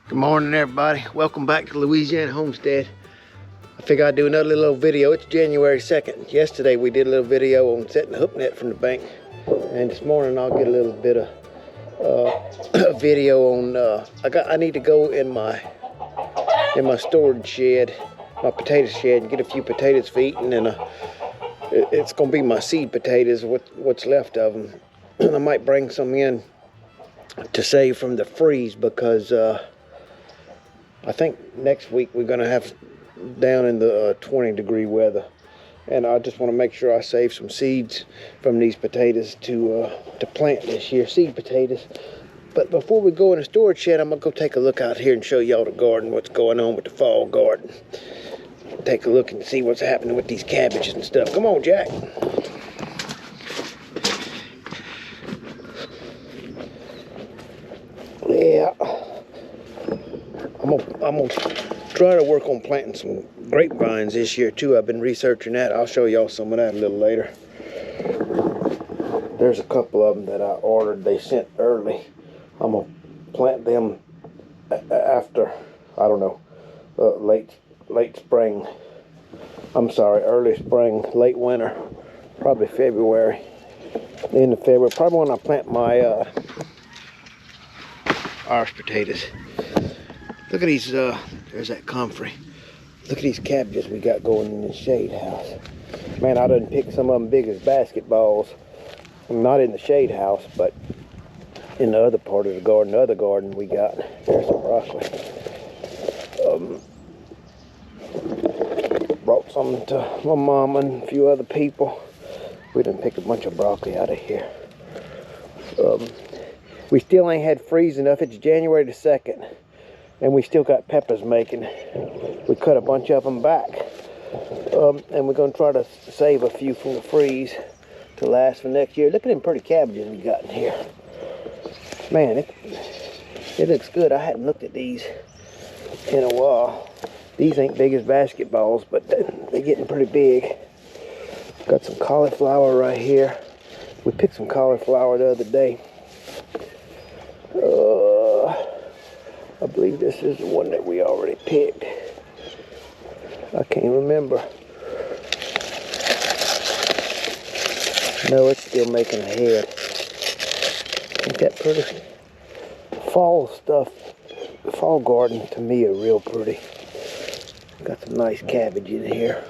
Good morning, everybody. Welcome back to Louisiana Homestead. I figured I'd do another little video. It's January 2nd. Yesterday we did a little video on setting the hook net from the bank, and this morning I'll get a little bit of video on. I need to go in my storage shed, my potato shed, and get a few potatoes for eating, and it's gonna be my seed potatoes, what's left of them. I might bring some in to save from the freeze because I think next week we're gonna have down in the 20-degree weather, and I just want to make sure I save some seeds from these potatoes to plant this year, seed potatoes. But before we go in the storage shed, I'm gonna go take a look out here and show y'all the garden, what's going on with the fall garden. Take a look and see what's happening with these cabbages and stuff. Come on, Jack. Yeah. I'm gonna try to work on planting some grapevines this year too. I've been researching that. I'll show y'all some of that a little later. There's a couple of them that I ordered. They sent early. I'm gonna plant them after, I don't know, late spring. I'm sorry, early spring, late winter, probably February. End of February, probably when I plant my Irish potatoes. Look at these, there's that comfrey. Look at these cabbages we got going in the shade house. Man, I done picked some of them big as basketballs. Not in the shade house, but in the other part of the garden, the other garden we got. There's some broccoli. Brought some to my mom and a few other people. We done picked a bunch of broccoli out of here. We still ain't had freeze enough. It's January the 2nd. And we still got peppers making. We cut a bunch of them back. And we're gonna try to save a few from the freeze to last for next year. Look at them pretty cabbages we got in here. Man, it looks good. I hadn't looked at these in a while. These ain't big as basketballs, but they're getting pretty big. Got some cauliflower right here. We picked some cauliflower the other day. I believe this is the one that we already picked. I can't remember. No, it's still making a head. Ain't that pretty? Fall stuff, fall garden to me are real pretty. Got some nice cabbage in here.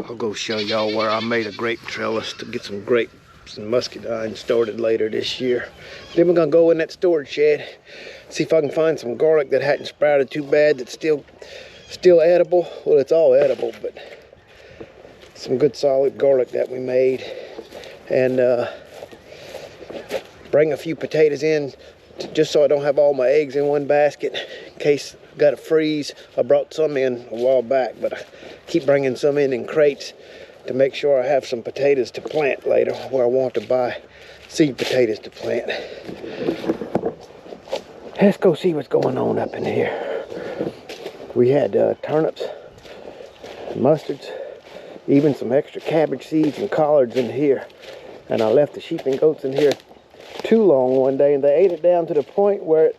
I'll go show y'all where I made a grape trellis to get some grapes and muscadine started later this year. Then we're gonna go in that storage shed, see if I can find some garlic that hadn't sprouted too bad, that's still edible. Well, it's all edible, but some good solid garlic that we made, and bring a few potatoes in just so I don't have all my eggs in one basket in case I got to freeze. I brought some in a while back, but I keep bringing some in crates to make sure I have some potatoes to plant later, where I want to buy seed potatoes to plant. Let's go see what's going on up in here. We had turnips, mustards, even some extra cabbage seeds and collards in here. And I left the sheep and goats in here too long one day, and they ate it down to the point where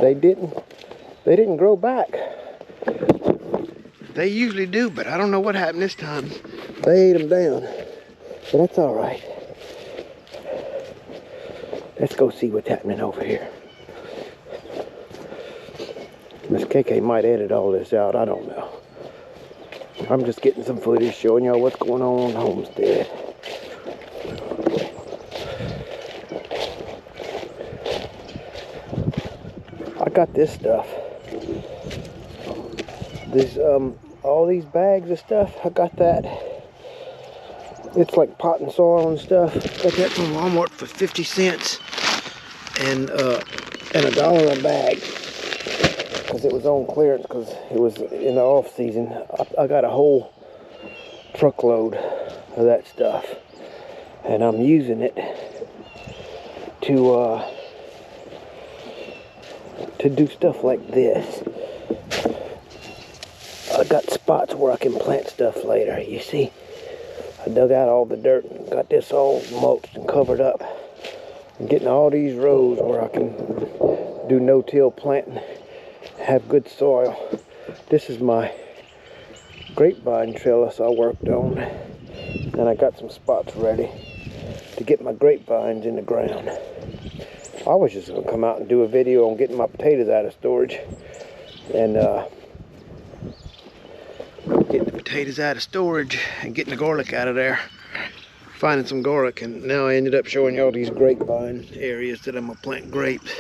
they didn't grow back. They usually do, but I don't know what happened this time. They ate them down, but that's all right. Let's go see what's happening over here. Miss KK might edit all this out, I don't know. I'm just getting some footage showing y'all what's going on the homestead. I got this stuff. This all these bags of stuff, I got that. It's like pot and soil and stuff. Got that from Walmart for 50 cents and $1 a bag, because it was on clearance, because it was in the off season. I got a whole truckload of that stuff, and I'm using it to do stuff like this. I got spots where I can plant stuff later. You see, I dug out all the dirt and got this all mulched and covered up. I'm getting all these rows where I can do no-till planting, have good soil. This is my grapevine trellis I worked on, and I got some spots ready to get my grapevines in the ground. I was just going to come out and do a video on getting my potatoes out of storage, and getting the potatoes out of storage and getting the garlic out of there, finding some garlic, and now I ended up showing you all these grapevine areas that I'm going to plant grapes.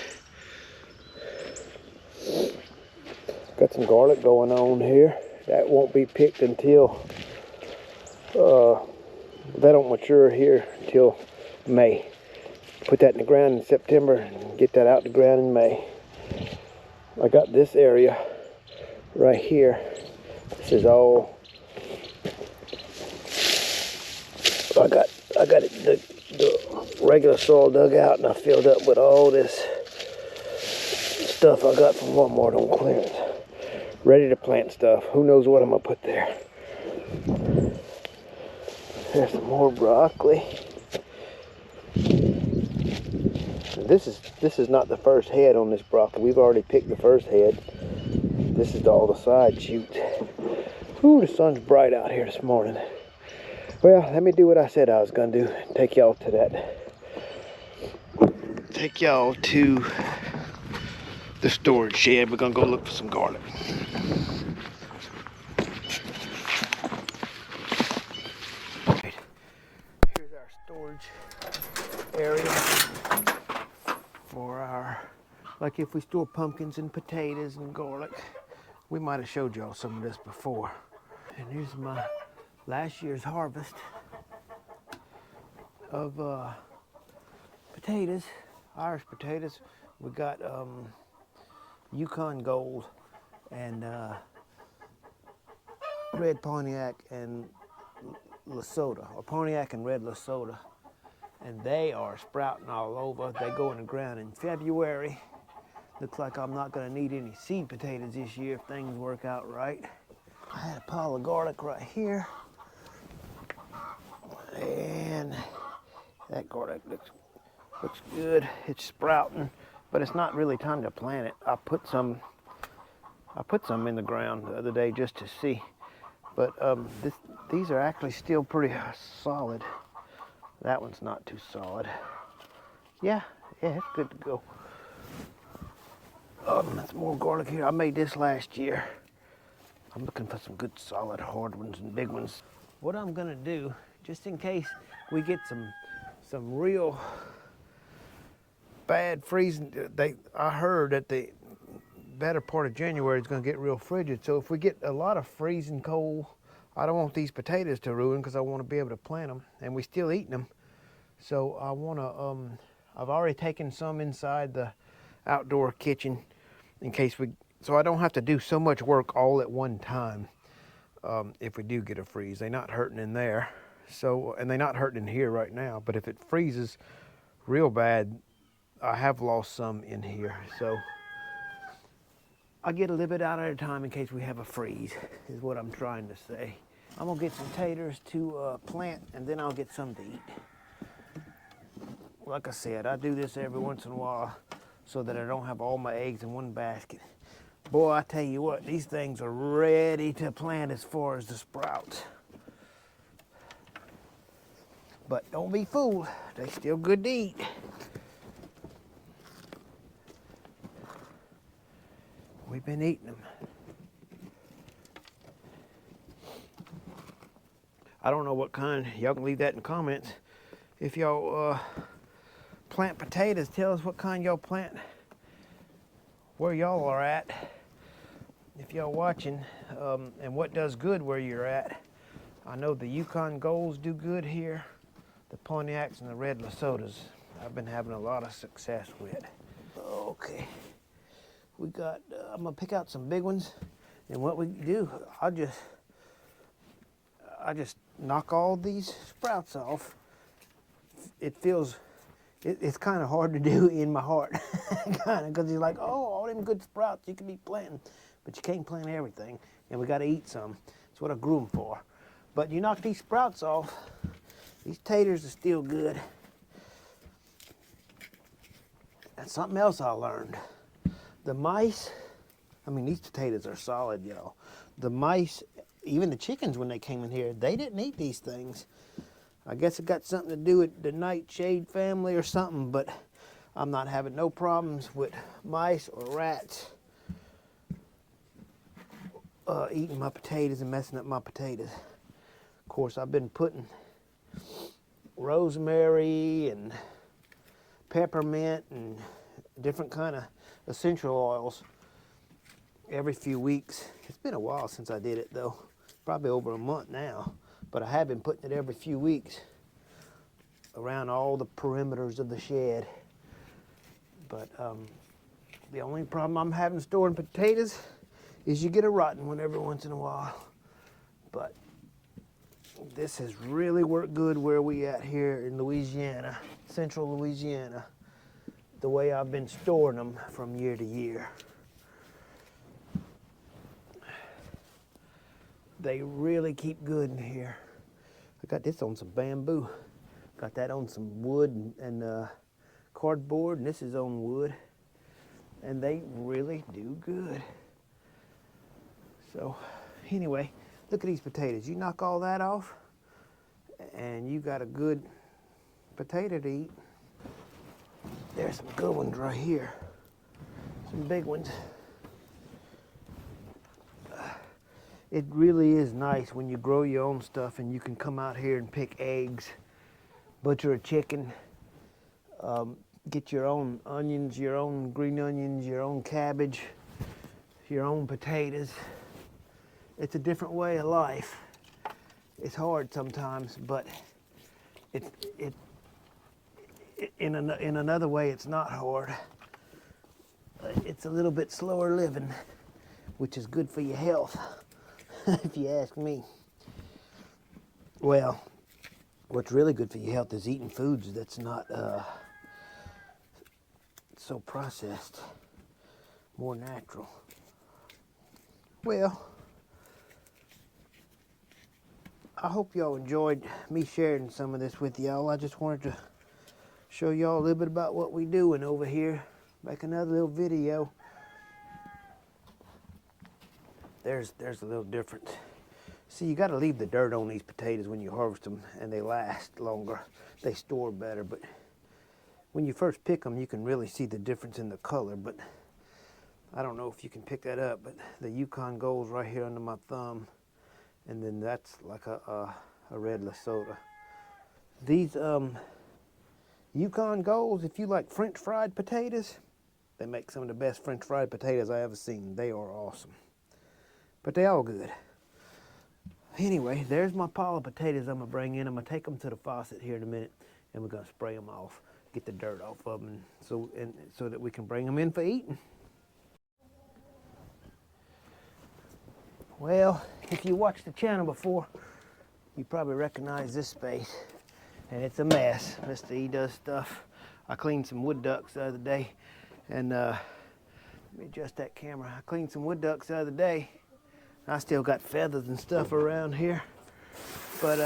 Got some garlic going on here. That won't be picked until, that don't mature here until May. Put that in the ground in September and get that out the ground in May. I got this area right here. This is all, I got it, the regular soil dug out, and I filled up with all this stuff I got from Walmart on clearance. Ready to plant stuff. Who knows what I'm gonna put there. There's some more broccoli. This is not the first head on this broccoli. We've already picked the first head. This is all the side shoots. Ooh, the sun's bright out here this morning. Well, let me do what I said I was gonna do. Take y'all to the storage shed. We're gonna go look for some garlic. Here's our storage area for our, like if we store pumpkins and potatoes and garlic. We might have showed y'all some of this before. And here's my last year's harvest of potatoes, Irish potatoes. We got Yukon Gold and Red Pontiac and Lesotho, or Pontiac and Red Lesotho. And they are sprouting all over. They go in the ground in February. Looks like I'm not gonna need any seed potatoes this year if things work out right. I had a pile of garlic right here. And that garlic looks good. It's sprouting, but it's not really time to plant it. I put some in the ground the other day just to see. But these are actually still pretty solid. That one's not too solid. Yeah, it's good to go. There's more garlic here. I made this last year. I'm looking for some good solid hard ones and big ones. What I'm gonna do, just in case we get some real bad freezing, I heard that the better part of January is gonna get real frigid. So if we get a lot of freezing cold, I don't want these potatoes to ruin, because I want to be able to plant them, and we still eating them. So I want to, I've already taken some inside the outdoor kitchen in case so I don't have to do so much work all at one time. If we do get a freeze, they're not hurting in there. So, and they're not hurting in here right now, but if it freezes real bad, I have lost some in here. So I get a little bit out at a time in case we have a freeze, is what I'm trying to say. I'm gonna get some taters to plant, and then I'll get some to eat. Like I said, I do this every once in a while so that I don't have all my eggs in one basket. Boy, I tell you what, these things are ready to plant as far as the sprouts. But don't be fooled, they're still good to eat. We've been eating them. I don't know what kind, y'all can leave that in comments. If y'all plant potatoes, tell us what kind y'all plant, where y'all are at, if y'all watching, and what does good where you're at. I know the Yukon Golds do good here, the Pontiacs and the Red Lesothos I've been having a lot of success with. Okay, we got, I'm gonna pick out some big ones, and what we do, I just knock all these sprouts off. It feels, it's kind of hard to do in my heart, kind of, because you're like, oh, all them good sprouts you can be planting, but you can't plant everything, and we got to eat some. That's what I grew them for. But you knock these sprouts off, these taters are still good. That's something else I learned. The mice, I mean, these potatoes are solid, y'all. The mice, even the chickens when they came in here, they didn't eat these things. I guess it got something to do with the nightshade family or something, but I'm not having no problems with mice or rats eating my potatoes and messing up my potatoes. Of course, I've been putting rosemary and peppermint and different kind of essential oils every few weeks. It's been a while since I did it though, probably over a month now, but I have been putting it every few weeks around all the perimeters of the shed. But the only problem I'm having storing potatoes is you get a rotten one every once in a while. But this has really worked good where we at here in Louisiana, central Louisiana, the way I've been storing them from year to year. They really keep good in here. I got this on some bamboo. Got that on some wood and cardboard, and this is on wood. And they really do good. So anyway, look at these potatoes. You knock all that off, and you got a good potato to eat. There's some good ones right here. Some big ones. It really is nice when you grow your own stuff and you can come out here and pick eggs, butcher a chicken, get your own onions, your own green onions, your own cabbage, your own potatoes. It's a different way of life. It's hard sometimes, but in another way, it's not hard. It's a little bit slower living, which is good for your health, if you ask me. Well, what's really good for your health is eating foods that's not so processed, more natural. Well, I hope y'all enjoyed me sharing some of this with y'all. I just wanted to show y'all a little bit about what we doing over here. Make another little video. There's a little difference. See, you got to leave the dirt on these potatoes when you harvest them, and they last longer. They store better, but when you first pick them, you can really see the difference in the color. But I don't know if you can pick that up, but the Yukon Gold's right here under my thumb, and then that's like a red Lesotho. These Yukon Golds, if you like French fried potatoes, they make some of the best French fried potatoes I ever seen. They are awesome, but they all good. Anyway, there's my pile of potatoes I'm gonna bring in. I'm gonna take them to the faucet here in a minute, and we're gonna spray them off, get the dirt off of them, so that we can bring them in for eating. Well, if you watched the channel before, you probably recognize this space, and it's a mess. Mr. E does stuff. I cleaned some wood ducks the other day, and let me adjust that camera. I cleaned some wood ducks the other day. I still got feathers and stuff around here, but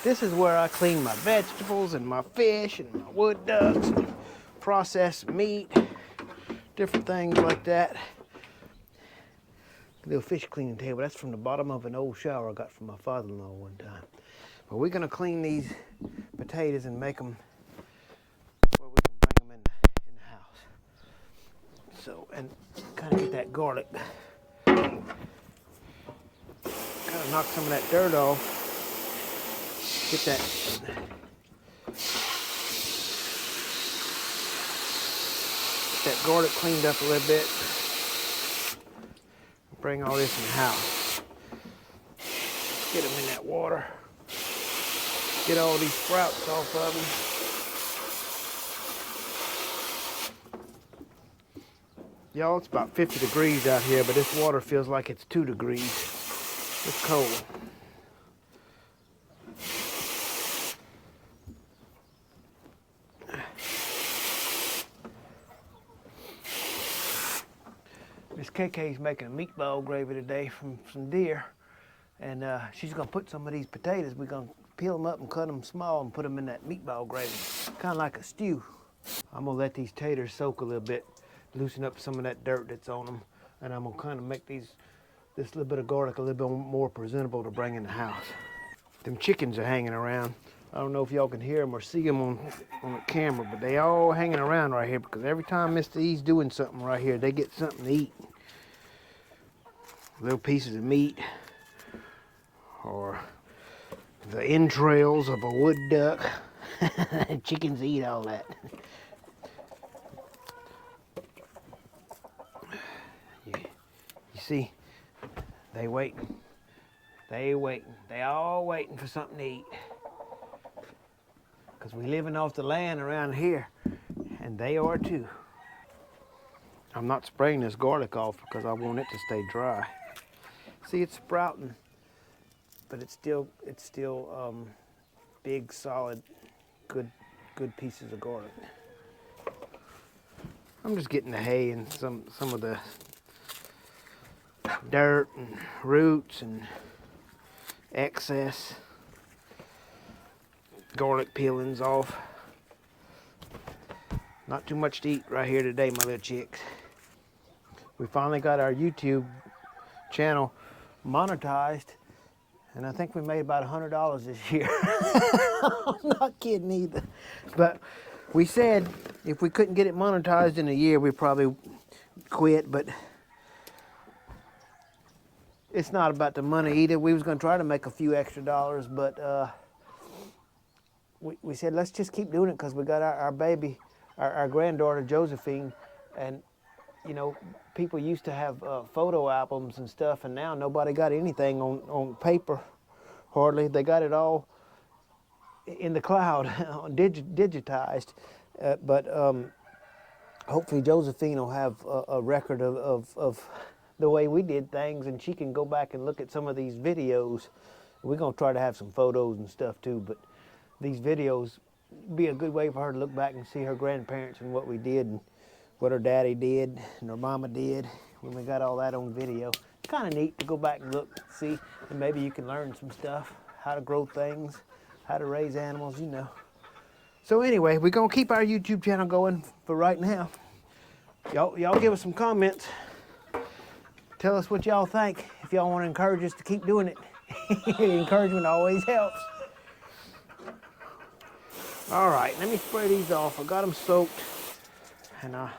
this is where I clean my vegetables and my fish and my wood ducks, and processed meat, different things like that. Little fish cleaning table, that's from the bottom of an old shower I got from my father-in-law one time. But we're gonna clean these potatoes and make them where we can bring them in the house. So, and kind of get that garlic, kind of knock some of that dirt off, get that garlic cleaned up a little bit. Bring all this in the house. Get them in that water. Get all these sprouts off of them. Y'all, it's about 50 degrees out here, but this water feels like it's 2 degrees. It's cold. Miss KK's making a meatball gravy today from some deer, And she's gonna put some of these potatoes, we're gonna peel them up and cut them small and put them in that meatball gravy, kind of like a stew. I'm gonna let these taters soak a little bit, loosen up some of that dirt that's on them, and I'm gonna kind of make this little bit of garlic a little bit more presentable to bring in the house. Them chickens are hanging around. I don't know if y'all can hear them or see them on the camera, but they all hanging around right here because every time Mr. E's doing something right here, they get something to eat. Little pieces of meat or the entrails of a wood duck. Chickens eat all that. You see, they waiting. They waiting. They all waiting for something to eat. Because we living off the land around here, and they are too. I'm not spraying this garlic off because I want it to stay dry. See, it's sprouting, but it's still big, solid, good pieces of garlic. I'm just getting the hay and some of the dirt and roots and excess garlic peelings off. Not too much to eat right here today, my little chicks. We finally got our YouTube channel monetized, and I think we made about $100 this year. I'm not kidding either. But we said if we couldn't get it monetized in a year, we'd probably quit, but it's not about the money either. We was gonna try to make a few extra dollars, but we said let's just keep doing it because we got our baby, our granddaughter Josephine, and you know, people used to have photo albums and stuff, and now nobody got anything on paper, hardly. They got it all in the cloud, digitized. But hopefully Josephine will have a record of the way we did things, and she can go back and look at some of these videos. We're gonna try to have some photos and stuff too, but these videos be a good way for her to look back and see her grandparents and what we did and what her daddy did and her mama did when we got all that on video. It's kind of neat to go back and look, see, and maybe you can learn some stuff, how to grow things, how to raise animals, you know. So anyway, we're gonna keep our YouTube channel going for right now. Y'all give us some comments. Tell us what y'all think. If y'all want to encourage us to keep doing it. Encouragement always helps. All right, let me spray these off. I got them soaked, and I'll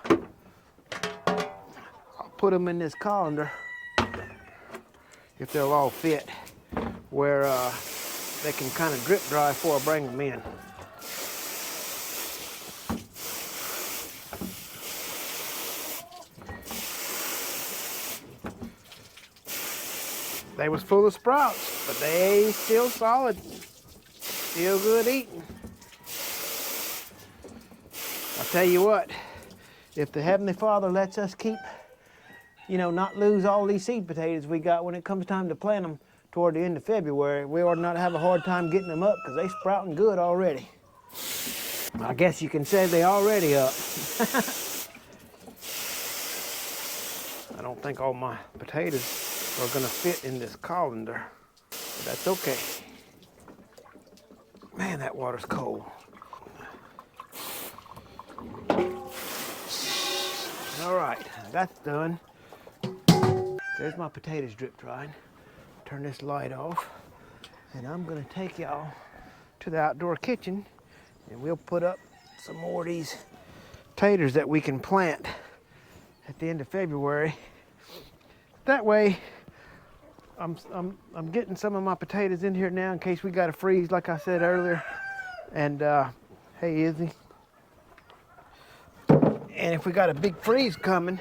put them in this colander if they'll all fit, where they can kind of drip dry before I bring them in. They was full of sprouts, but they still solid, still good eating. I'll tell you what, if the Heavenly Father lets us keep, you know, not lose all these seed potatoes we got when it comes time to plant them toward the end of February, we ought not have a hard time getting them up because they sprouting good already. I guess you can say they already up. I don't think all my potatoes are gonna fit in this colander, but that's okay. Man, that water's cold. All right, that's done. There's my potatoes drip drying. Turn this light off, and I'm gonna take y'all to the outdoor kitchen, and we'll put up some more of these taters that we can plant at the end of February. That way, I'm getting some of my potatoes in here now in case we got to freeze, like I said earlier. And hey, Izzy. And if we got a big freeze coming,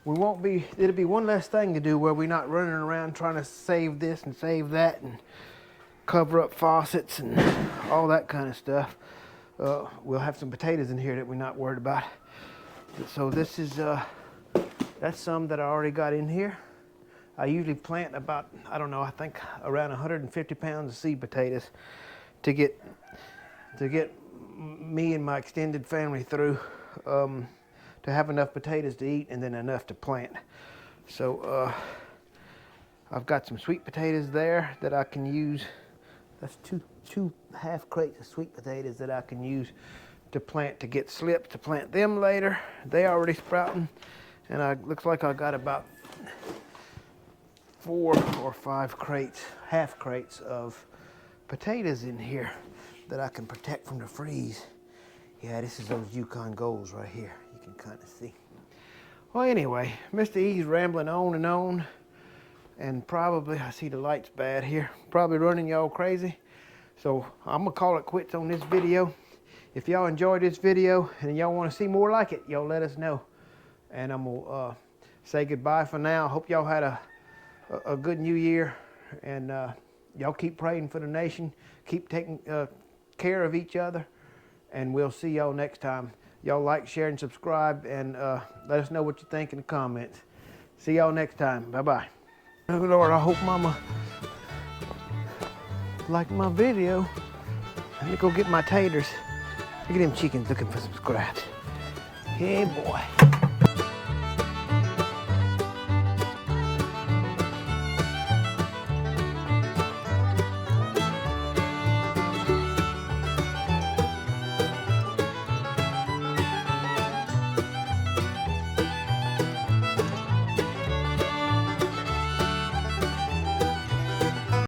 it'll be one less thing to do where we're not running around trying to save this and save that and cover up faucets and all that kind of stuff. We'll have some potatoes in here that we're not worried about. So this is, that's some that I already got in here. I usually plant about, I don't know, I think around 150 pounds of seed potatoes to get me and my extended family through, to have enough potatoes to eat and then enough to plant. So I've got some sweet potatoes there that I can use. That's two half crates of sweet potatoes that I can use to plant, to get slips to plant them later. They already sprouting, and looks like I got about 4 or 5 crates, half crates of potatoes in here that I can protect from the freeze. Yeah, this is those Yukon Golds right here. You can kind of see. Well, anyway, Mr. E's rambling on, and probably, I see the light's bad here, probably running y'all crazy. So I'm gonna call it quits on this video. If y'all enjoyed this video and y'all want to see more like it, y'all let us know. And I'm gonna say goodbye for now. Hope y'all had a good new year, and y'all keep praying for the nation. Keep taking care of each other, and we'll see y'all next time. Y'all like, share, and subscribe, and let us know what you think in the comments. See y'all next time. Bye-bye. Oh, Lord, I hope Mama liked my video. Let me go get my taters. Look at them chickens looking for some scraps. Hey, boy.